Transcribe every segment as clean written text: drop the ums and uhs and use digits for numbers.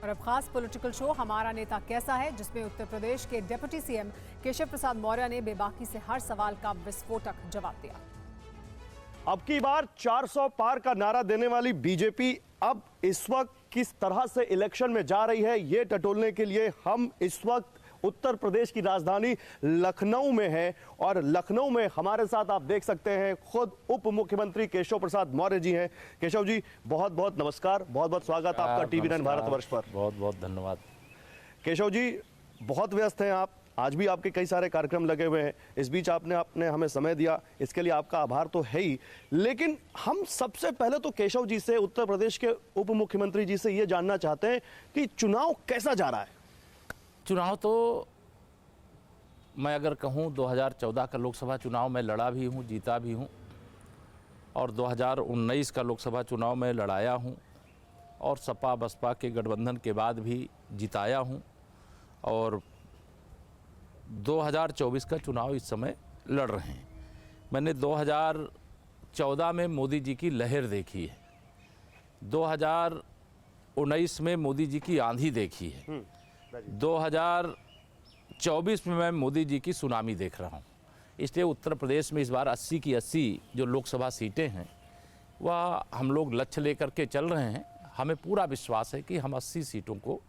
और अब खास पॉलिटिकल शो हमारा नेता कैसा है, जिसमें उत्तर प्रदेश के डिप्टी सीएम केशव प्रसाद मौर्य ने बेबाकी से हर सवाल का विस्फोटक जवाब दिया। अब की बार 400 पार का नारा देने वाली बीजेपी अब इस वक्त किस तरह से इलेक्शन में जा रही है, ये टटोलने के लिए हम इस वक्त उत्तर प्रदेश की राजधानी लखनऊ में है। और लखनऊ में हमारे साथ आप देख सकते हैं खुद उप मुख्यमंत्री केशव प्रसाद मौर्य जी हैं। केशव जी, बहुत बहुत नमस्कार, बहुत बहुत स्वागत आपका TVNine भारतवर्ष पर। बहुत बहुत धन्यवाद। केशव जी, बहुत व्यस्त हैं आप, आज भी आपके कई सारे कार्यक्रम लगे हुए हैं, इस बीच आपने हमें समय दिया, इसके लिए आपका आभार तो है ही। लेकिन हम सबसे पहले तो केशव जी से, उत्तर प्रदेश के उप मुख्यमंत्री जी से ये जानना चाहते हैं कि चुनाव कैसा जा रहा है। चुनाव तो मैं अगर कहूं 2014 का लोकसभा चुनाव में लड़ा भी हूं, जीता भी हूं, और 2019 का लोकसभा चुनाव में लड़ाया हूं, और सपा बसपा के गठबंधन के बाद भी जिताया हूं, और 2024 का चुनाव इस समय लड़ रहे हैं। मैंने 2014 में मोदी जी की लहर देखी है, 2019 में मोदी जी की आंधी देखी है, 2024 में मैं मोदी जी की सुनामी देख रहा हूँ। इसलिए उत्तर प्रदेश में इस बार 80 की 80 जो लोकसभा सीटें हैं वह हम लोग लक्ष्य लेकर के चल रहे हैं। हमें पूरा विश्वास है कि हम 80 सीटों को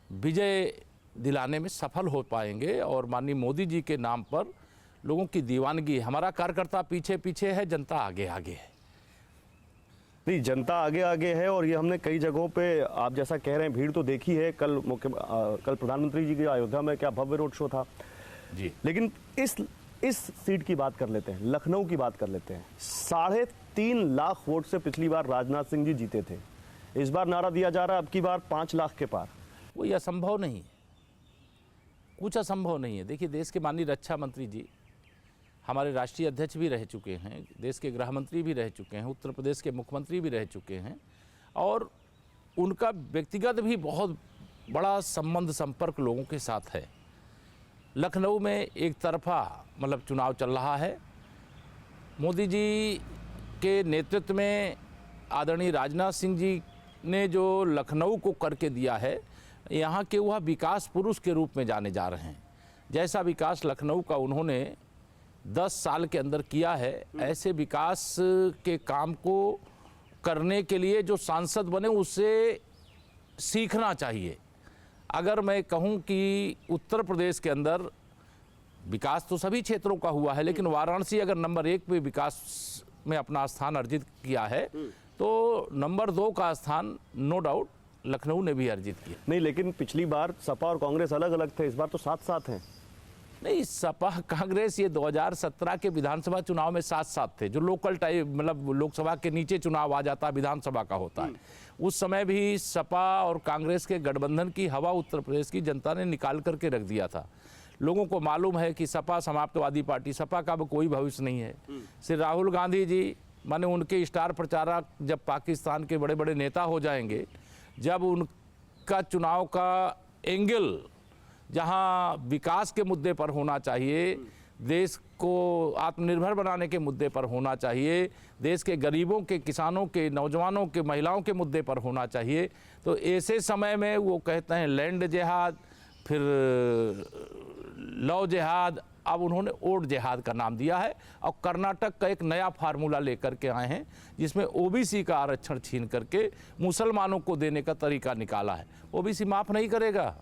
विजय दिलाने में सफल हो पाएंगे, और माननीय मोदी जी के नाम पर लोगों की दीवानगी, हमारा कार्यकर्ता पीछे पीछे है, जनता आगे आगे है। नहीं, जनता आगे आगे है, और ये हमने कई जगहों पे आप जैसा कह रहे हैं भीड़ तो देखी है। कल प्रधानमंत्री जी के अयोध्या में क्या भव्य रोड शो था जी। लेकिन इस सीट की बात कर लेते हैं, लखनऊ की बात कर लेते हैं। 3.5 लाख वोट से पिछली बार राजनाथ सिंह जी जीते थे, इस बार नारा दिया जा रहा है अब की बार 5 लाख के पार। वो ये असंभव नहीं है, कुछ असंभव नहीं है। देखिए, देश के माननीय रक्षा मंत्री जी हमारे राष्ट्रीय अध्यक्ष भी रह चुके हैं, देश के गृह मंत्री भी रह चुके हैं, उत्तर प्रदेश के मुख्यमंत्री भी रह चुके हैं, और उनका व्यक्तिगत भी बहुत बड़ा संबंध संपर्क लोगों के साथ है। लखनऊ में एक तरफा मतलब चुनाव चल रहा है। मोदी जी के नेतृत्व में आदरणीय राजनाथ सिंह जी ने जो लखनऊ को करके दिया है, यहाँ के वह विकास पुरुष के रूप में जाने जा रहे हैं। जैसा विकास लखनऊ का उन्होंने 10 साल के अंदर किया है, ऐसे विकास के काम को करने के लिए जो सांसद बने उससे सीखना चाहिए। अगर मैं कहूं कि उत्तर प्रदेश के अंदर विकास तो सभी क्षेत्रों का हुआ है, लेकिन वाराणसी अगर नंबर 1 पे विकास में अपना स्थान अर्जित किया है, तो नंबर 2 का स्थान नो डाउट लखनऊ ने भी अर्जित किया। नहीं, लेकिन पिछली बार सपा और कांग्रेस अलग अलग थे, इस बार तो साथ साथ हैं। नहीं, सपा कांग्रेस ये 2017 के विधानसभा चुनाव में साथ साथ थे, जो लोकल टाइप मतलब लोकसभा के नीचे चुनाव आ जाता विधानसभा का होता है। उस समय भी सपा और कांग्रेस के गठबंधन की हवा उत्तर प्रदेश की जनता ने निकाल करके रख दिया था। लोगों को मालूम है कि सपा समाजवादी पार्टी, सपा का अब कोई भविष्य नहीं है। श्री राहुल गांधी जी माने उनके स्टार प्रचारक जब पाकिस्तान के बड़े बड़े नेता हो जाएंगे, जब उनका चुनाव का एंगल जहां विकास के मुद्दे पर होना चाहिए, देश को आत्मनिर्भर बनाने के मुद्दे पर होना चाहिए, देश के गरीबों के, किसानों के, नौजवानों के, महिलाओं के मुद्दे पर होना चाहिए, तो ऐसे समय में वो कहते हैं लैंड जिहाद, फिर लव जिहाद, अब उन्होंने वोट जिहाद का नाम दिया है। और कर्नाटक का एक नया फार्मूला लेकर के आए हैं, जिसमें ओबीसी का आरक्षण छीन करके मुसलमानों को देने का तरीका निकाला है। ओबीसी माफ़ नहीं करेगा,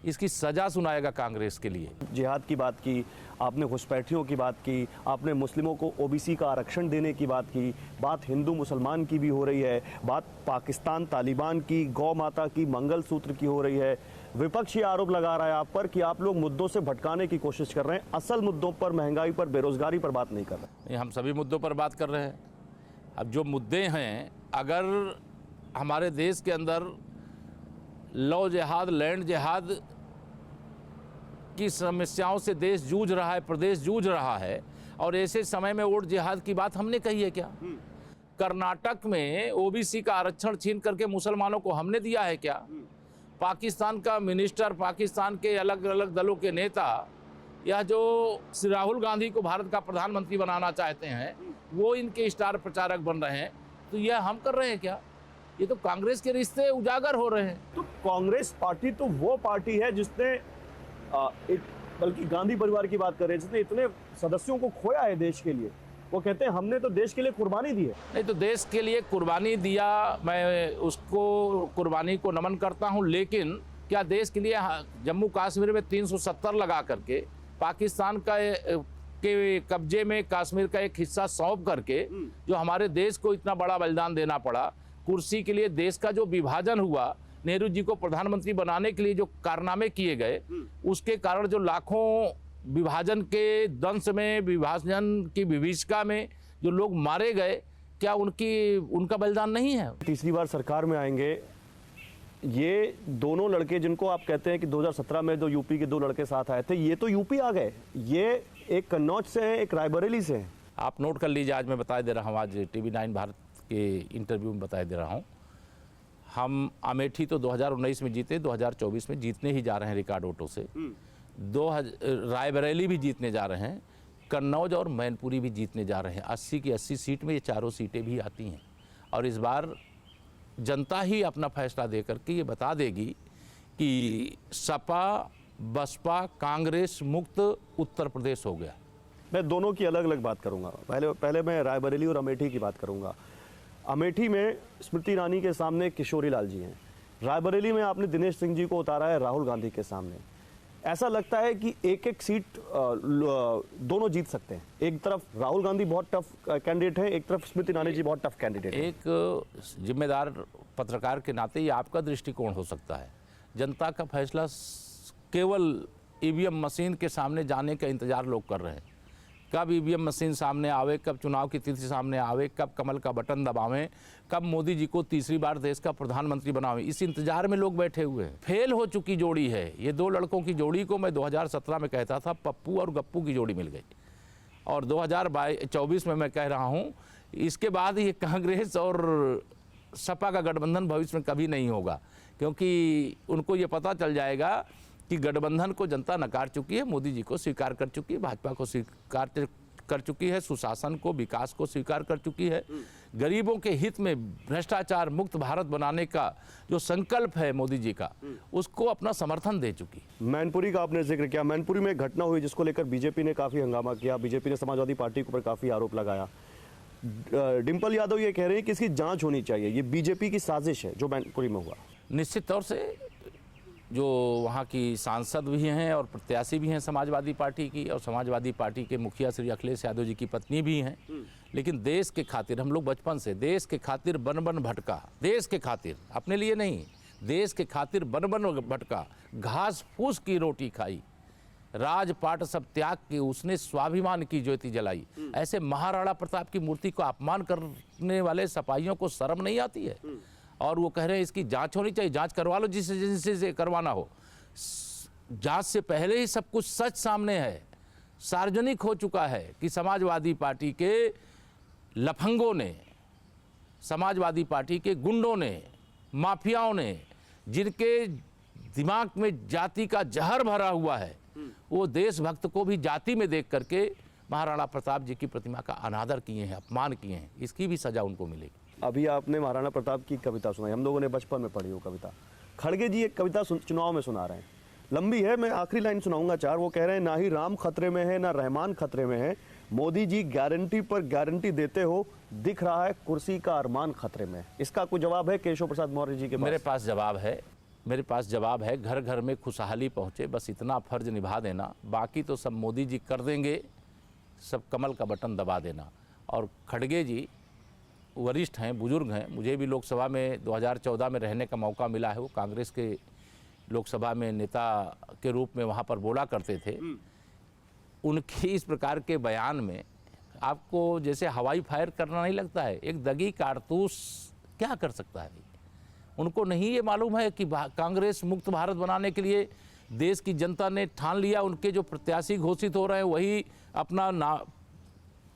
इसकी सजा सुनाएगा कांग्रेस के लिए। जिहाद की बात की आपने, घुसपैठियों की बात की आपने, मुस्लिमों को ओबीसी का आरक्षण देने की बात की, बात हिंदू मुसलमान की भी हो रही है, बात पाकिस्तान तालिबान की, गौ माता की, मंगलसूत्र की हो रही है। विपक्ष ये आरोप लगा रहा है आप पर कि आप लोग मुद्दों से भटकाने की कोशिश कर रहे हैं, असल मुद्दों पर, महंगाई पर, बेरोजगारी पर बात नहीं कर रहे। हम सभी मुद्दों पर बात कर रहे हैं। अब जो मुद्दे हैं, अगर हमारे देश के अंदर लव जिहाद, लैंड जिहाद की समस्याओं से देश जूझ रहा है, प्रदेश जूझ रहा है, और ऐसे समय में वोट जिहाद की बात हमने कही है क्या? कर्नाटक में ओबीसी का आरक्षण छीन करके मुसलमानों को हमने दिया है क्या? पाकिस्तान का मिनिस्टर, पाकिस्तान के अलग अलग दलों के नेता, या जो श्री राहुल गांधी को भारत का प्रधानमंत्री बनाना चाहते हैं, वो इनके स्टार प्रचारक बन रहे हैं, तो यह हम कर रहे हैं क्या? ये तो कांग्रेस के रिश्ते उजागर हो रहे हैं। तो कांग्रेस पार्टी तो वो पार्टी है जिसने बल्कि गांधी परिवार की बात करें, जिसने इतने सदस्यों को खोया है देश के लिए। वो कहते हैं हमने तो देश के लिए कुर्बानी दी है। नहीं तो देश के लिए कुर्बानी दिया, मैं उसको कुर्बानी को नमन करता हूं, लेकिन क्या देश के लिए जम्मू कश्मीर में 370 लगा करके पाकिस्तान के कब्जे में कश्मीर का एक हिस्सा सौंप करके जो हमारे देश को इतना बड़ा बलिदान देना पड़ा, कुर्सी के लिए देश का जो विभाजन हुआ, नेहरू जी को प्रधानमंत्री बनाने के लिए जो कारनामे किए गए, उसके कारण जो लाखों विभाजन के दंश में, विभाजन की विभीषिका में जो लोग मारे गए, क्या उनका बलिदान नहीं है? तीसरी बार सरकार में आएंगे ये दोनों लड़के जिनको आप कहते हैं कि 2017 में जो यूपी के दो लड़के साथ आए थे, ये तो यूपी आ गए। ये एक कन्नौज से है, एक रायबरेली से है। आप नोट कर लीजिए, आज मैं बता दे रहा हूँ, आज TV9 भारत के इंटरव्यू में बता दे रहा हूँ, हम अमेठी तो 2019 में जीते, 2024 में जीतने ही जा रहे हैं रिकॉर्ड वोटों से। रायबरेली भी जीतने जा रहे हैं, कन्नौज और मैनपुरी भी जीतने जा रहे हैं। 80 की 80 सीट में ये चारों सीटें भी आती हैं। और इस बार जनता ही अपना फैसला दे करके ये बता देगी कि सपा बसपा कांग्रेस मुक्त उत्तर प्रदेश हो गया। मैं दोनों की अलग अलग बात करूंगा। पहले मैं रायबरेली और अमेठी की बात करूंगा। अमेठी में स्मृति ईरानी के सामने किशोरी लाल जी हैं। रायबरेली में आपने दिनेश सिंह जी को उतारा है राहुल गांधी के सामने। ऐसा लगता है कि एक एक सीट दोनों जीत सकते हैं। एक तरफ राहुल गांधी बहुत टफ कैंडिडेट है, एक तरफ स्मृति ईरानी जी बहुत टफ कैंडिडेट है। एक जिम्मेदार पत्रकार के नाते ये आपका दृष्टिकोण हो सकता है। जनता का फैसला केवल ईवीएम मशीन के सामने जाने का इंतजार लोग कर रहे हैं। कब ईवीएम मशीन सामने आवे, कब चुनाव की तिथि सामने आवे, कब कमल का बटन दबावें, कब मोदी जी को तीसरी बार देश का प्रधानमंत्री बनावें, इस इंतजार में लोग बैठे हुए हैं। फेल हो चुकी जोड़ी है ये दो लड़कों की जोड़ी को मैं 2017 में कहता था पप्पू और गप्पू की जोड़ी मिल गई, और 2024 में मैं कह रहा हूँ इसके बाद ये कांग्रेस और सपा का गठबंधन भविष्य में कभी नहीं होगा, क्योंकि उनको ये पता चल जाएगा कि गठबंधन को जनता नकार चुकी है, मोदी जी को स्वीकार कर चुकी है, भाजपा को स्वीकार कर चुकी है, सुशासन को, विकास को स्वीकार कर चुकी है। गरीबों के हित में भ्रष्टाचार मुक्त भारत बनाने का जो संकल्प है मोदी जी का, उसको अपना समर्थन दे चुकी। मैनपुरी का आपने जिक्र किया। मैनपुरी में एक घटना हुई जिसको लेकर बीजेपी ने काफी हंगामा किया। बीजेपी ने समाजवादी पार्टी के ऊपर काफी आरोप लगाया। डिंपल यादव ये कह रहे हैं कि इसकी जांच होनी चाहिए, ये बीजेपी की साजिश है जो मैनपुरी में हुआ। निश्चित तौर से जो वहाँ की सांसद भी हैं और प्रत्याशी भी हैं समाजवादी पार्टी की, और समाजवादी पार्टी के मुखिया श्री अखिलेश यादव जी की पत्नी भी हैं, लेकिन देश के खातिर हम लोग बचपन से देश के खातिर बन बन भटका, देश के खातिर, अपने लिए नहीं, देश के खातिर बन बन भटका, घास फूस की रोटी खाई, राजपाट सब त्याग के उसने स्वाभिमान की ज्योति जलाई। ऐसे महाराणा प्रताप की मूर्ति को अपमान करने वाले सपाहियों को शर्म नहीं आती है? और वो कह रहे हैं इसकी जांच होनी चाहिए। जांच करवा लो जिससे करवाना हो। जांच से पहले ही सब कुछ सच सामने है, सार्वजनिक हो चुका है कि समाजवादी पार्टी के लफंगों ने, समाजवादी पार्टी के गुंडों ने, माफियाओं ने, जिनके दिमाग में जाति का जहर भरा हुआ है, वो देशभक्त को भी जाति में देख करके महाराणा प्रताप जी की प्रतिमा का अनादर किए हैं, अपमान किए हैं। इसकी भी सजा उनको मिलेगी। अभी आपने महाराणा प्रताप की कविता सुनाई, हम लोगों ने बचपन में पढ़ी वो कविता। खड़गे जी एक कविता चुनाव में सुना रहे हैं, लंबी है, मैं आखिरी लाइन सुनाऊंगा 4। वो कह रहे हैं ना ही राम खतरे में है ना रहमान खतरे में है, मोदी जी गारंटी पर गारंटी देते हो, दिख रहा है कुर्सी का अरमान खतरे में। इसका कोई जवाब है केशव प्रसाद मौर्य जी के पास? मेरे पास जवाब है, घर घर में खुशहाली पहुंचे, बस इतना फर्ज निभा देना, बाकी तो सब मोदी जी कर देंगे, सब कमल का बटन दबा देना। और खड़गे जी वरिष्ठ हैं, बुजुर्ग हैं, मुझे भी लोकसभा में 2014 में रहने का मौका मिला है। वो कांग्रेस के लोकसभा में नेता के रूप में वहाँ पर बोला करते थे। उनके इस प्रकार के बयान में आपको जैसे हवाई फायर करना नहीं लगता है? एक दगी कारतूस क्या कर सकता है? उनको नहीं ये मालूम है कि कांग्रेस मुक्त भारत बनाने के लिए देश की जनता ने ठान लिया, उनके जो प्रत्याशी घोषित हो रहे हैं वही अपना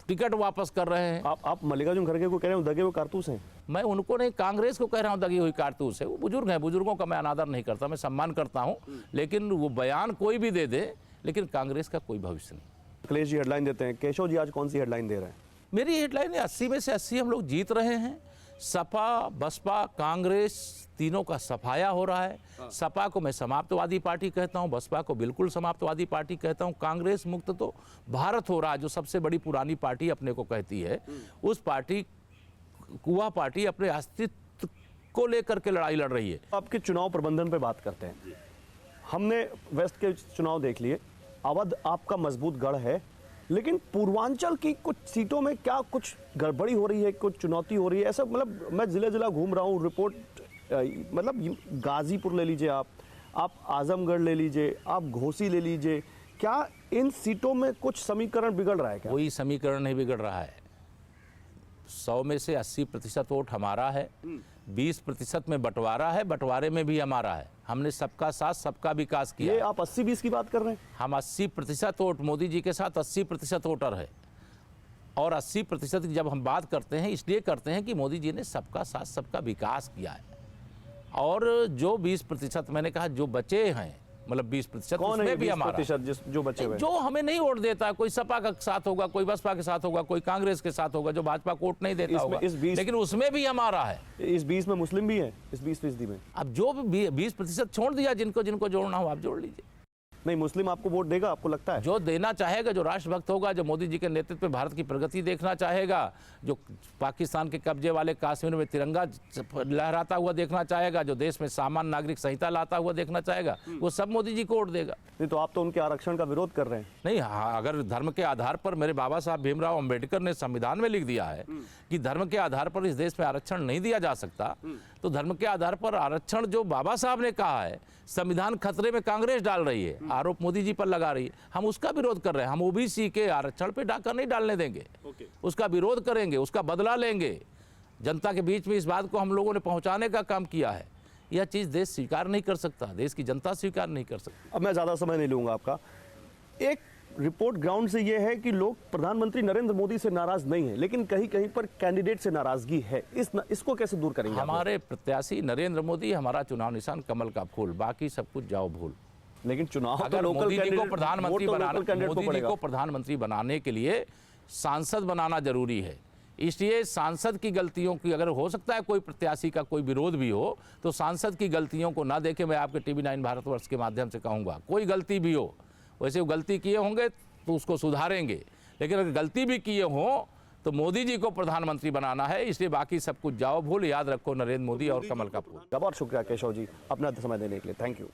टिकट वापस कर रहे हैं। आप मल्लिकार्जुन खड़गे को कह रहे हो दगे हुए कारतूस हैं? मैं उनको नहीं, कांग्रेस को कह रहा हूँ दगी हुई कारतूस है। वो बुजुर्ग हैं, बुजुर्गों का मैं अनादर नहीं करता, मैं सम्मान करता हूँ, लेकिन वो बयान कोई भी दे दे, लेकिन कांग्रेस का कोई भविष्य नहीं। अखिलेश जी हेडलाइन देते हैं, केशव जी आज कौन सी हेडलाइन दे रहे हैं? मेरी हेडलाइन है 80 में से 80 हम लोग जीत रहे हैं। सपा, बसपा, कांग्रेस तीनों का सफाया हो रहा है। सपा को मैं समाप्तवादी पार्टी कहता हूं, बसपा को बिल्कुल समाप्तवादी पार्टी कहता हूं, कांग्रेस मुक्त तो भारत हो रहा है, जो सबसे बड़ी पुरानी पार्टी अपने को कहती है। उस पार्टी, वह पार्टी अपने अस्तित्व को लेकर के लड़ाई लड़ रही है। आपके चुनाव प्रबंधन पे बात करते हैं। हमने वेस्ट के चुनाव देख लिए, अवध आपका मजबूत गढ़ है, लेकिन पूर्वांचल की कुछ सीटों में क्या कुछ गड़बड़ी हो रही है, कुछ चुनौती हो रही है? ऐसा मतलब मैं जिला जिला घूम रहा हूँ, रिपोर्ट मतलब गाजीपुर ले लीजिए, आप आजमगढ़ ले लीजिए, आप घोसी ले लीजिए, क्या इन सीटों में कुछ समीकरण बिगड़ रहा है क्या? कोई समीकरण नहीं बिगड़ रहा है। 100 में से 80% वोट हमारा है, 20% में बंटवारा है, बंटवारे में भी हमारा है। हमने सबका साथ सबका विकास किया। ये आप 80-20 की बात कर रहे हैं? हम 80% वोट मोदी जी के साथ 80% वोटर है। और 80% की जब हम बात करते हैं इसलिए करते हैं कि मोदी जी ने सबका साथ सबका विकास किया है। और जो 20% मैंने कहा जो बचे हैं, मतलब 20% उसमें भी हमारा 20% जो बचे हुए, जो हमें नहीं वोट देता, कोई सपा का साथ होगा, कोई बसपा के साथ होगा, कोई कांग्रेस के साथ होगा, जो भाजपा को वोट नहीं देता होगा, लेकिन उसमें भी हमारा है। इस 20 में मुस्लिम भी है, इस 20% में। अब जो भी 20% छोड़ दिया, जिनको जिनको जोड़ना हो आप जोड़ लीजिए। नहीं, मुस्लिम आपको वोट देगा, आपको लगता है? जो देना चाहेगा, जो राष्ट्रभक्त होगा, जो मोदी जी के नेतृत्व में भारत की प्रगति देखना चाहेगा, जो पाकिस्तान के कब्जे वाले कश्मीर में तिरंगा लहराता हुआ देखना चाहेगा, जो देश में सामान्य नागरिक संहिता लाता हुआ देखना चाहेगा, वो सब मोदी जी को वोट देगा। नहीं तो आप तो उनके आरक्षण का विरोध कर रहे हैं। नहीं, हाँ, अगर धर्म के आधार पर, मेरे बाबा साहब भीमराव अंबेडकर ने संविधान में लिख दिया है कि धर्म के आधार पर इस देश में आरक्षण नहीं दिया जा सकता, तो धर्म के आधार पर आरक्षण जो बाबा साहब ने कहा है, संविधान खतरे में कांग्रेस डाल रही है, आरोप मोदी जी पर लगा रही है, हम उसका विरोध कर रहे हैं। हम ओबीसी के आरक्षण पे डाका नहीं डालने देंगे, उसका विरोध करेंगे, उसका बदला लेंगे। जनता के बीच में इस बात को हम लोगों ने पहुंचाने का काम किया है। यह चीज देश स्वीकार नहीं कर सकता, देश की जनता स्वीकार नहीं कर सकती। अब मैं ज्यादा समय नहीं लूंगा आपका। एक रिपोर्ट ग्राउंड से यह है कि लोग प्रधानमंत्री नरेंद्र मोदी से नाराज नहीं है, लेकिन कहीं कहीं पर कैंडिडेट से नाराजगी है। इसको कैसे दूर करेंगे? हमारे प्रत्याशी नरेंद्र मोदी, हमारा चुनाव निशान कमल का फूल, बाकी सब कुछ जाओ भूल। लेकिन चुनाव अगर तो मोदी जी को प्रधानमंत्री बनाने, प्रधानमंत्री बनाने के लिए सांसद बनाना जरूरी है। इसलिए सांसद की गलतियों की, अगर हो सकता है कोई प्रत्याशी का कोई विरोध भी हो, तो सांसद की गलतियों को ना देखे, मैं आपके टीवी 9 भारतवर्ष के माध्यम से कहूँगा, कोई गलती भी हो, वैसे वो गलती किए होंगे तो उसको सुधारेंगे, लेकिन अगर गलती भी किए हों तो मोदी जी को प्रधानमंत्री बनाना है। इसलिए बाकी सब कुछ जाओ भूल, याद रखो नरेंद्र मोदी और कमल का फूल। बहुत शुक्रिया केशव जी अपना समय देने के लिए, थैंक यू।